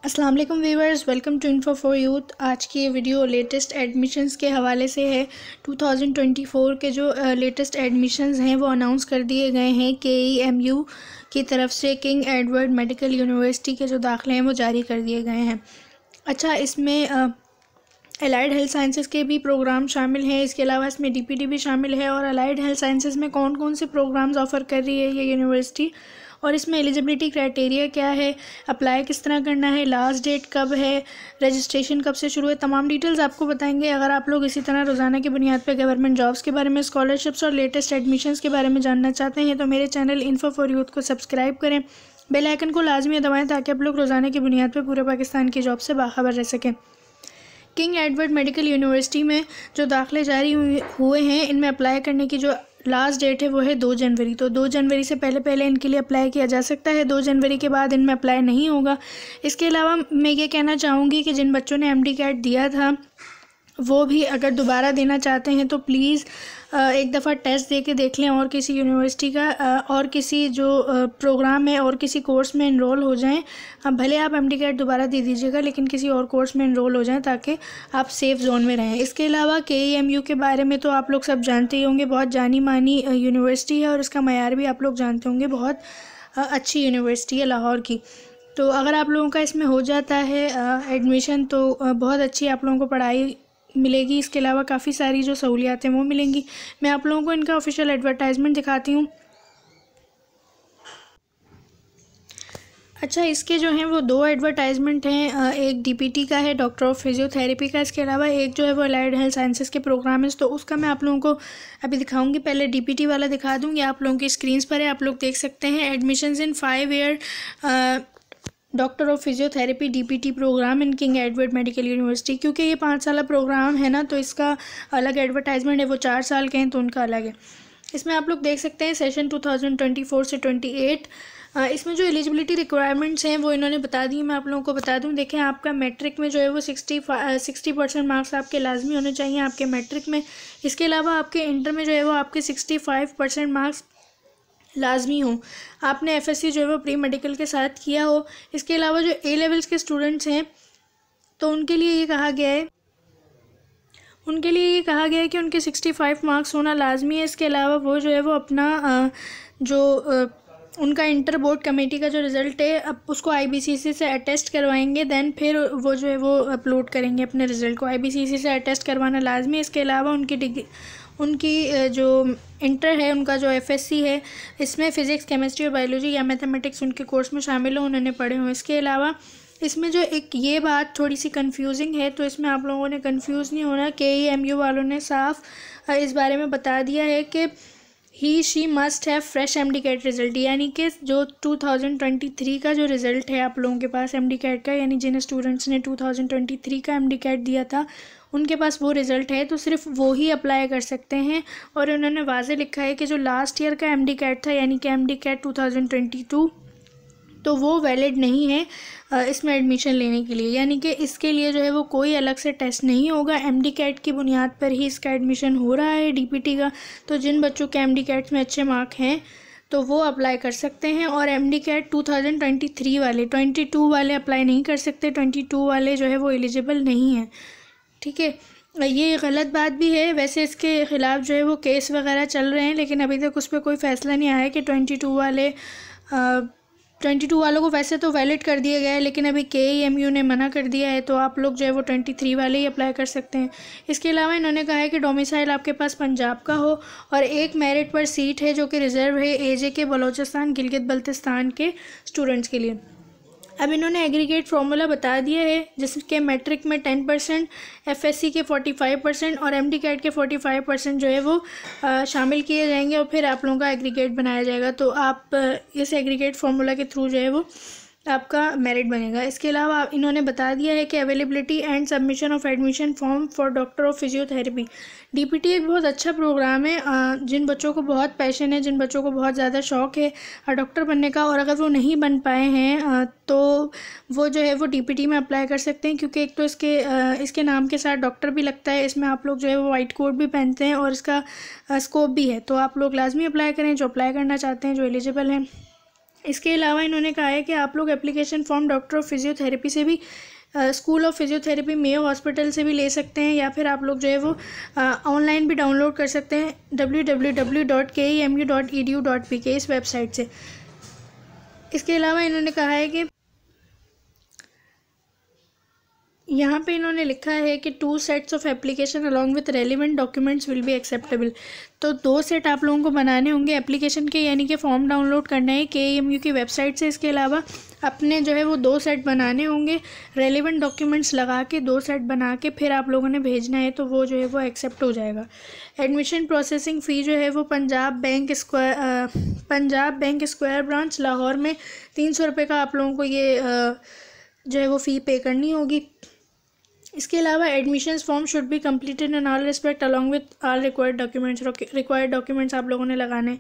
अस्सलाम वालेकुम viewers, welcome to info for youth. आज की ये वीडियो लेटेस्ट एडमिशन्स के हवाले से है। 2024 के जो लेटेस्ट एडमिशन्स हैं वो अनाउंस कर दिए गए हैं। KEMU की तरफ से किंग एडवर्ड मेडिकल यूनिवर्सिटी के जो दाखिले हैं वो जारी कर दिए गए हैं। अच्छा, इसमें अलाइड हेल्थ साइंसेस के भी प्रोग्राम शामिल हैं। इसके अलावा इसमें DPT भी शामिल है। और अलाइड हेल्थ साइंसेस में कौन कौन से प्रोग्राम्स ऑफ़र कर रही है ये यूनिवर्सिटी, और इसमें एलिजिबिलिटी क्राइटेरिया क्या है, अप्लाई किस तरह करना है, लास्ट डेट कब है, रजिस्ट्रेशन कब से शुरू है, तमाम डिटेल्स आपको बताएंगे। अगर आप लोग इसी तरह रोज़ाना की बुनियाद पर गवर्नमेंट जॉब्स के बारे में, स्कॉलरशिप्स और लेटेस्ट एडमिशन्स के बारे में जानना चाहते हैं तो मेरे चैनल इन्फो फॉर यूथ को सब्सक्राइब करें, बेल आइकन को लाजमी दबाएं ताकि आप लोग रोज़ाना की बुनियाद पर पूरे पाकिस्तान की जॉब से बाखबर रह सकें। किंग एडवर्ड मेडिकल यूनिवर्सिटी में जो दाखिले जारी हुए हैं, इनमें अप्लाई करने की जो लास्ट डेट है वो है 2 जनवरी। तो 2 जनवरी से पहले इनके लिए अप्लाई किया जा सकता है। 2 जनवरी के बाद इनमें अप्लाई नहीं होगा। इसके अलावा मैं ये कहना चाहूँगी कि जिन बच्चों ने MD कैट दिया था वो भी अगर दोबारा देना चाहते हैं तो प्लीज़ एक दफ़ा टेस्ट दे के देख लें, और किसी यूनिवर्सिटी का और किसी जो प्रोग्राम है और किसी कोर्स में इनरोल हो जाएं। भले आप MD कैट दोबारा दे दीजिएगा लेकिन किसी और कोर्स में इनरोल हो जाएं ताकि आप सेफ़ जोन में रहें। इसके अलावा KEMU के बारे में तो आप लोग सब जानते ही होंगे, बहुत जानी मानी यूनिवर्सिटी है और इसका मयार भी आप लोग जानते होंगे, बहुत अच्छी यूनिवर्सिटी है लाहौर की। तो अगर आप लोगों का इसमें हो जाता है एडमिशन तो बहुत अच्छी आप लोगों को पढ़ाई मिलेगी। इसके अलावा काफ़ी सारी जो सहूलियात हैं वो मिलेंगी। मैं आप लोगों को इनका ऑफिशियल एडवर्टाइजमेंट दिखाती हूँ। अच्छा, इसके जो हैं वो 2 एडवर्टाइजमेंट हैं। एक DPT का है, डॉक्टर ऑफ फिजियोथेरेपी का। इसके अलावा एक जो है वो अलाइड हेल्थ साइंसेस के प्रोग्राम है, तो उसका मैं आप लोगों को अभी दिखाऊंगी। पहले DPT वाला दिखा दूँगी, आप लोगों की स्क्रीन्स पर है, आप लोग देख सकते हैं। Admissions in 5 year doctor of physiotherapy DPT programme in King Edward Medical University. क्योंकि ये 5 साल प्रोग्राम है ना, तो इसका अलग एडवर्टाइजमेंट है। वो 4 साल के हैं तो उनका अलग है। इसमें आप लोग देख सकते हैं सेशन 2024 से 28। इसमें जो एलिजिबिलिटी रिक्वायरमेंट्स हैं वो इन्होंने बता दी, मैं आप लोगों को बता दूं। देखें, आपका मैट्रिक में जो है वो 60% मार्क्स आपके लाजमी होने चाहिए आपके मैट्रिक में। इसके अलावा आपके इंटर में जो है वो आपके 65% मार्क्स लाजमी हो। आपने FSC जो है वो प्री मेडिकल के साथ किया हो। इसके अलावा जो A लेवल्स के स्टूडेंट्स हैं तो उनके लिए ये कहा गया है कि उनके 65 मार्क्स होना लाजमी है। इसके अलावा वो जो है वो अपना उनका इंटर बोर्ड कमेटी का जो रिज़ल्ट है अब उसको IBCC से अटेस्ट करवाएंगे, देन फिर वो जो है वो अपलोड करेंगे अपने रिज़ल्ट को। IBCC से अटेस्ट करवाना लाजमी है। इसके अलावा उनकी जो इंटर है, उनका जो FSC है, इसमें फ़िज़िक्स, केमिस्ट्री और बायोलॉजी या मैथमेटिक्स उनके कोर्स में शामिल हो, उन्होंने पढ़े हों। इसके अलावा इसमें जो एक ये बात थोड़ी सी कंफ्यूजिंग है, तो इसमें आप लोगों ने कंफ्यूज नहीं होना। KEMU वालों ने साफ इस बारे में बता दिया है कि she must have fresh MD CAT result, यानी कि जो 2023 का जो रिज़ल्ट है आप लोगों के पास MD कैट का, यानी जिन स्टूडेंट्स ने 2023 का MD कैट दिया था उनके पास वो रिज़ल्ट है, तो सिर्फ वो ही अप्लाई कर सकते हैं। और उन्होंने वाज़े लिखा है कि जो लास्ट ईयर का MD कैट था, यानी कि MD कैट 2022, तो वो वैलिड नहीं है इसमें एडमिशन लेने के लिए। यानी कि इसके लिए जो है वो कोई अलग से टेस्ट नहीं होगा, MD कैट की बुनियाद पर ही इसका एडमिशन हो रहा है DPT का। तो जिन बच्चों के MD कैट्स में अच्छे मार्क हैं तो वो अप्लाई कर सकते हैं। और MD कैट 2023 वाले, 22 वाले अप्लाई नहीं कर सकते। 22 वाले जो है वो एलिजिबल नहीं हैं, ठीक है। ये गलत बात भी है। वैसे इसके ख़िलाफ़ जो है वो केस वगैरह चल रहे हैं, लेकिन अभी तक उस पर कोई फ़ैसला नहीं आया कि 22 वालों को वैसे तो वैलिड कर दिया गया है, लेकिन अभी KEMU ने मना कर दिया है, तो आप लोग जो है वो 23 वाले ही अप्लाई कर सकते हैं। इसके अलावा इन्होंने कहा है कि डोमिसाइल आपके पास पंजाब का हो और एक मेरिट पर सीट है जो कि रिज़र्व है AJ बलोचिस्तान गिलगित बल्तिस्तान के स्टूडेंट्स के लिए। अब इन्होंने एग्रीगेट फार्मूला बता दिया है, जिसके मैट्रिक में 10%, FSC के 45% और MD कैट के 45% जो है वो शामिल किए जाएंगे और फिर आप लोगों का एग्रीगेट बनाया जाएगा। तो आप इस एग्रीगेट फार्मूला के थ्रू जो है वो आपका मेरिट बनेगा। इसके अलावा इन्होंने बता दिया है कि availability and submission of admission form for doctor of physiotherapy. DPT एक बहुत अच्छा प्रोग्राम है। जिन बच्चों को बहुत पैशन है, जिन बच्चों को बहुत ज़्यादा शौक़ है डॉक्टर बनने का, और अगर वो नहीं बन पाए हैं तो वो जो है वो DPT में अप्लाई कर सकते हैं। क्योंकि एक तो इसके नाम के साथ डॉक्टर भी लगता है, इसमें आप लोग जो है वो वाइट कोट भी पहनते हैं और इसका स्कोप भी है। तो आप लोग लाजमी अप्लाई करें जो अप्लाई करना चाहते हैं, जो एलिजिबल हैं। इसके अलावा इन्होंने कहा है कि आप लोग application form doctor of physiotherapy से भी, school of physiotherapy Mayo hospital से भी ले सकते हैं, या फिर आप लोग जो है वो ऑनलाइन भी डाउनलोड कर सकते हैं www.kemu.edu.pk इस वेबसाइट से। इसके अलावा इन्होंने कहा है कि यहाँ पे इन्होंने लिखा है कि 2 sets of application along with relevant documents will be acceptable. तो 2 सेट आप लोगों को बनाने होंगे एप्लीकेशन के, यानी कि फॉर्म डाउनलोड करना है KEMU की वेबसाइट से। इसके अलावा अपने जो है वो 2 सेट बनाने होंगे, रेलिवेंट डॉक्यूमेंट्स लगा के 2 सेट बना के फिर आप लोगों ने भेजना है, तो वो जो है वो एक्सेप्ट हो जाएगा। एडमिशन प्रोसेसिंग फ़ी जो है वो Punjab bank square branch Lahore में 300 रुपये का आप लोगों को ये जो है वो फ़ी पे करनी होगी। इसके अलावा admissions form should be completed in all respect along with all required documents आप लोगों ने लगाने।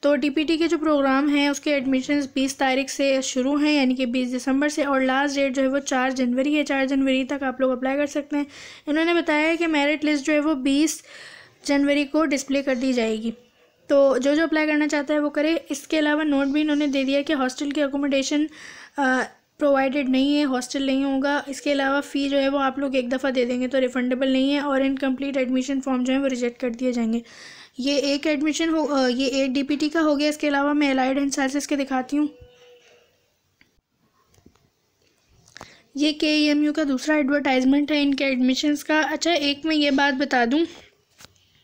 तो DPT के जो प्रोग्राम हैं उसके एडमिशन्स 20 तारीख से शुरू हैं, यानी कि 20 दिसंबर से, और लास्ट डेट जो है वो 4 जनवरी है। 4 जनवरी तक आप लोग अप्लाई कर सकते हैं। इन्होंने बताया है कि मेरिट लिस्ट जो है वो 20 जनवरी को डिस्प्ले कर दी जाएगी, तो जो अप्लाई करना चाहता है वो करे। इसके अलावा नोट भी इन्होंने दे दिया कि हॉस्टल की अकोमोडेशन प्रोवाइडेड नहीं है, हॉस्टल नहीं होगा। इसके अलावा फ़ी जो है वो आप लोग एक दफ़ा दे देंगे तो रिफंडेबल नहीं है, और इनकम्प्लीट एडमिशन फॉर्म जो है वो रिजेक्ट कर दिए जाएंगे। ये एक एडमिशन हो, ये एक DPT का हो गया। इसके अलावा मैं एलाइड एंड साइंसेस के दिखाती हूँ। ये KEMU का दूसरा एडवर्टाइजमेंट है इनके एडमिशन्स का। अच्छा, एक मैं ये बात बता दूँ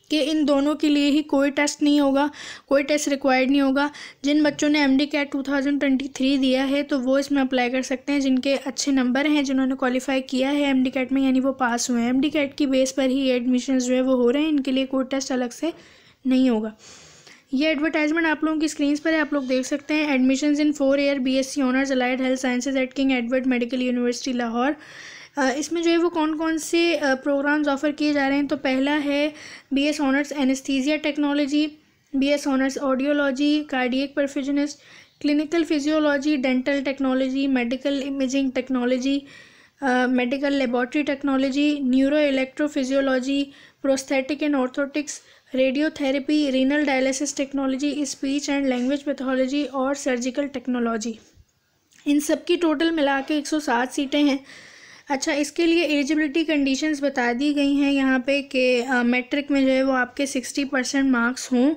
कि इन दोनों के लिए ही कोई टेस्ट नहीं होगा, कोई टेस्ट रिक्वायर्ड नहीं होगा। जिन बच्चों ने MD-CAT 2023 दिया है तो वो इसमें अप्लाई कर सकते हैं, जिनके अच्छे नंबर हैं, जिन्होंने क्वालिफाई किया है MD-CAT में, यानी वो पास हुए हैं। MD-CAT की बेस पर ही एडमिशन्स जो है वो हो रहे हैं, इनके लिए कोई टेस्ट अलग से नहीं होगा। ये एडवर्टाइजमेंट आप लोगों की स्क्रीन पर है, आप लोग देख सकते हैं। Admissions in 4 year BSc honours allied health sciences at King Edward Medical University Lahore. इसमें जो है वो कौन कौन से प्रोग्राम्स ऑफ़र किए जा रहे हैं, तो पहला है BS honours anaesthesia technology, BS honours audiology, cardiac perfusionist, clinical physiology, dental technology, medical imaging technology, medical laboratory technology, neuro electrophysiology, prosthetic and orthotics, radiotherapy, renal dialysis technology, speech and language pathology और surgical technology. इन सब की total मिला के 107 सीटें हैं। अच्छा, इसके लिए एलिजिबिलिटी कंडीशंस बता दी गई हैं यहाँ पे कि मैट्रिक में जो है वो आपके 60% मार्क्स हों।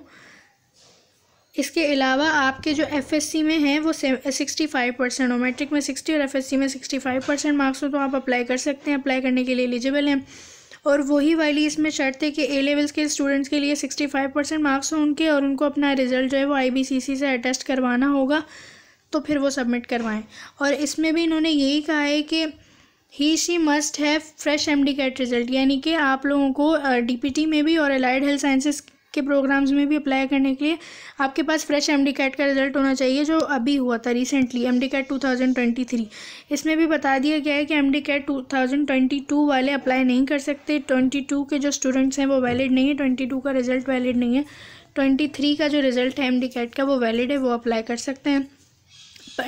इसके अलावा आपके जो FSC में हैं वो 65% हो। मैट्रिक में 60 और FSC में 65% मार्क्स हो तो आप अप्लाई कर सकते हैं, अप्लाई करने के लिए एलिजिबल हैं। और वही वाली इसमें शर्त है कि A लेवल्स के स्टूडेंट्स के लिए 65% मार्क्स हों उनके, और उनको अपना रिज़ल्ट जो है वो IBCC से अटेस्ट करवाना होगा, तो फिर वो सबमिट करवाएँ। और इसमें भी इन्होंने यही कहा है कि she must have fresh MD-CAT result, यानी कि आप लोगों को DPT में भी और अलाइड हेल्थ साइंसेस के प्रोग्राम्स में भी अप्लाई करने के लिए आपके पास फ्रेश MD-CAT का रिज़ल्ट होना चाहिए, जो अभी हुआ था रिसेंटली, MD-CAT 2023। इसमें भी बता दिया गया है कि MD-CAT 2022 वाले अप्लाई नहीं कर सकते। 22 के जो स्टूडेंट्स हैं वो वैलिड नहीं है, 22 का रिज़ल्ट वैलिड नहीं है। 23 का जो रिज़ल्ट है MD-CAT का वो वैलिड है, वो अप्लाई कर सकते हैं।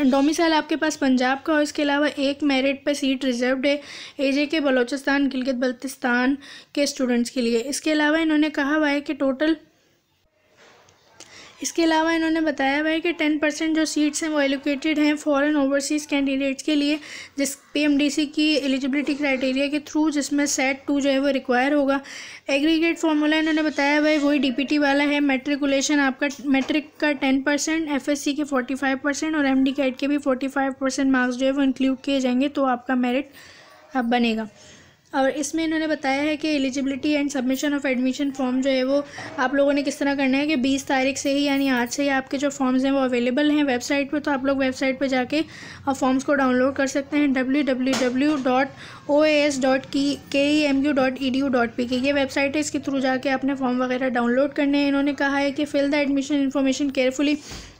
डोमिसाइल आपके पास पंजाब का, और इसके अलावा एक मेरिट पे सीट रिजर्व्ड है AJK बलोचिस्तान गिलगित बल्तिस्तान के स्टूडेंट्स के लिए। इसके अलावा इन्होंने कहा हुआ है कि इसके अलावा इन्होंने बताया हुआ है कि 10% जो सीट्स हैं वो एलोकेटेड हैं फॉरेन ओवरसीज़ कैंडिडेट्स के लिए, जिस PMDC की एलिजिबिलिटी क्राइटेरिया के थ्रू, जिसमें सेट 2 जो है वो रिक्वायर होगा। एग्रीगेट फार्मूला इन्होंने बताया हुआ है वही DPT वाला है। मैट्रिकुलेशन आपका मैट्रिक का 10%, FSC के 45% और MD-CAT के भी 45% मार्क्स जो है वो इंक्लूड किए जाएंगे, तो आपका मेरिट बनेगा। और इसमें इन्होंने बताया है कि eligibility and submission of admission form जो है वो आप लोगों ने किस तरह करना है कि 20 तारीख से ही, यानी आज से ही आपके जो फॉर्म्स हैं वो अवेलेबल हैं वेबसाइट पे, तो आप लोग वेबसाइट पे जाके फॉर्म्स को डाउनलोड कर सकते हैं www.oas.kemu.edu.pk ये वेबसाइट है, इसके थ्रू जाके आपने फॉर्म वगैरह डाउनलोड करने हैं। इन्होंने कहा है कि fill the admission information carefully,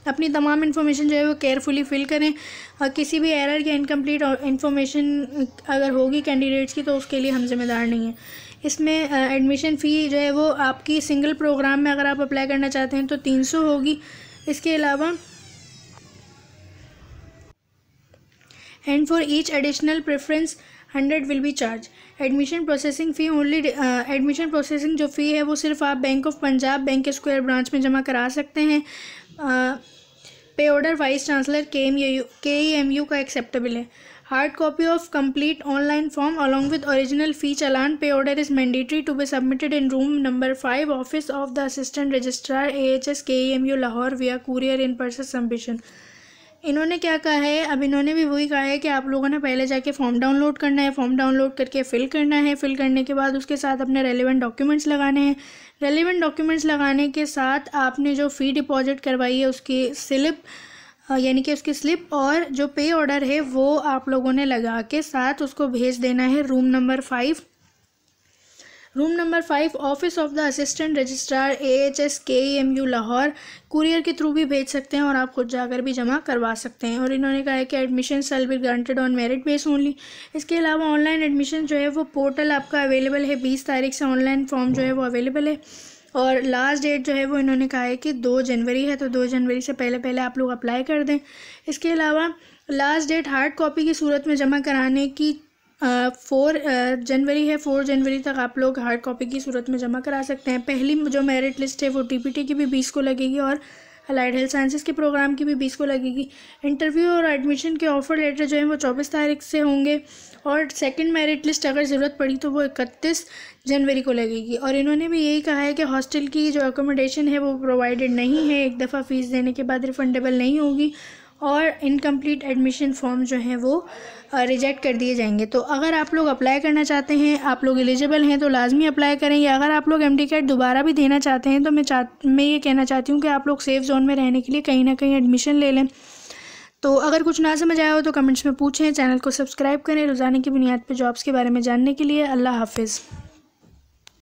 अपनी तमाम इन्फॉर्मेशन जो है वो केयरफुली फिल करें, और किसी भी एरर या इनकम्प्लीट इन्फॉर्मेशन अगर होगी कैंडिडेट्स की तो उसके लिए हम जिम्मेदार नहीं हैं। इसमें एडमिशन फ़ी जो है वो आपकी सिंगल प्रोग्राम में अगर आप अप्लाई करना चाहते हैं तो 300 होगी। इसके अलावा and for each additional preference 100 will be charge. Admission processing fee only, admission processing जो फ़ी है वो सिर्फ आप बैंक ऑफ पंजाब बैंक के स्क्वायर ब्रांच में जमा करा सकते हैं। Pay order vice chancellor KEMU का एक्सेप्टेबल है। Hard copy of complete online form along with original fee चालान pay order is mandatory to be submitted in room number 5 office of the assistant registrar AHS KEMU Lahore विया courier in person submission. इन्होंने क्या कहा है, अब इन्होंने भी वही कहा है कि आप लोगों ने पहले जाके फॉर्म डाउनलोड करना है, फॉर्म डाउनलोड करके फ़िल करना है, फ़िल करने के बाद उसके साथ अपने रेलेवेंट डॉक्यूमेंट्स लगाने हैं। रेलेवेंट डॉक्यूमेंट्स लगाने के साथ आपने जो फ़ी डिपॉजिट करवाई है उसकी स्लिप यानी कि उसकी स्लिप और जो पे ऑर्डर है वो आप लोगों ने लगा के साथ उसको भेज देना है room number 5 office of the assistant registrar AHS KEMU Lahore. Courier के थ्रू भी भेज सकते हैं और आप खुद जाकर भी जमा करवा सकते हैं। और इन्होंने कहा है कि admission shall be granted on merit base only. इसके अलावा ऑनलाइन एडमिशन जो है वो पोर्टल आपका अवेलेबल है, 20 तारीख से ऑनलाइन फॉर्म जो है वो अवेलेबल है। और लास्ट डेट जो है वो इन्होंने कहा है कि 2 जनवरी है, तो 2 जनवरी से पहले आप लोग अप्लाई कर दें। इसके अलावा लास्ट डेट हार्ड कॉपी की सूरत में जमा कराने की 4 जनवरी है। 4 जनवरी तक आप लोग हार्ड कॉपी की सूरत में जमा करा सकते हैं। पहली जो मेरिट लिस्ट है वो TPT की भी 20 को लगेगी और अलाइड हेल्थ साइंसेस के प्रोग्राम की भी 20 को लगेगी। इंटरव्यू और एडमिशन के ऑफर लेटर जो है वो 24 तारीख से होंगे और सेकंड मेरिट लिस्ट अगर ज़रूरत पड़ी तो वो 31 जनवरी को लगेगी। और इन्होंने भी यही कहा है कि हॉस्टल की जो अकोमोडेशन है वो प्रोवाइडेड नहीं है, एक दफ़ा फ़ीस देने के बाद रिफंडेबल नहीं होगी और इनकम्प्लीट एडमिशन फॉर्म जो हैं वो रिजेक्ट कर दिए जाएंगे। तो अगर आप लोग अप्लाई करना चाहते हैं, आप लोग एलिजिबल हैं तो लाजमी अप्लाई करें। या अगर आप लोग MD कैट दोबारा भी देना चाहते हैं तो मैं ये कहना चाहती हूँ कि आप लोग सेफ़ जोन में रहने के लिए कहीं ना कहीं एडमिशन ले लें। तो अगर कुछ ना समझ आया हो तो कमेंट्स में पूछें। चैनल को सब्सक्राइब करें रोज़ाना की बुनियाद पर जॉब्स के बारे में जानने के लिए। अल्लाह हाफिज़।